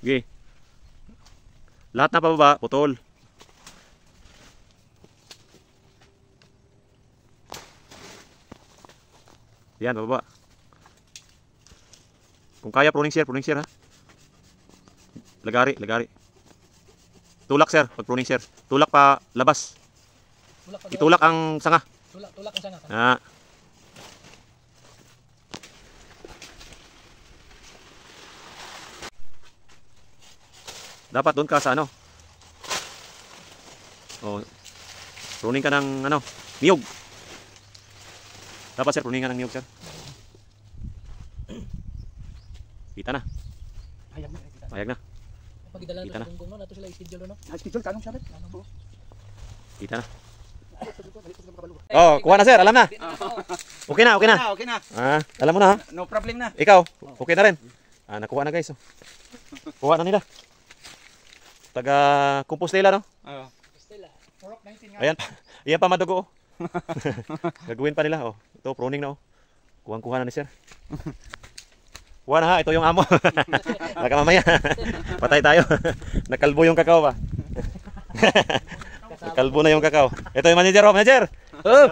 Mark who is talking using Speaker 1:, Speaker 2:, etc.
Speaker 1: Okay. Lahat na pababa, putol. Yan, pababa. Kung kaya, pruning shear ha. Lagari, lagari. Tulak sir, pag pruning shear. Tulak pa labas. Itulak ang sanga.
Speaker 2: Tulak ang sanga.
Speaker 1: Ah. Dapat doon ka sa ano. Oh. Pruning ka ng ano, niyog. Dapat sir, pruning ka ng niyog sir. Kita na. Hayag na.
Speaker 2: Pagidala
Speaker 1: Kita na.
Speaker 2: kung nato sila schedule no.
Speaker 3: Schedule kanong sabi?
Speaker 1: Kita na. Oh, kuha na sir, alam na. Okay na, okay na.
Speaker 3: Okay na.
Speaker 1: Ah, alam mo na ha.
Speaker 3: No problem na.
Speaker 1: Ikaw, okay na rin. Ah, nakuha na guys. Oh. Kuha na nila. Taga Compostela no?
Speaker 3: Oo.
Speaker 2: Stella. Rock 19 nga.
Speaker 1: Ayan pa. Ayan pa madugo oh. Gagawin pa nila oh. Ito pruning na oh. Kuhang-kuha na ni sir. Kuha na ha, ito yung amo. Baka mamaya. Patay tayo. Nakalbo yung kakao ba? Nakalbo na yung kakao. Ito yung manager oh, manager. Oh.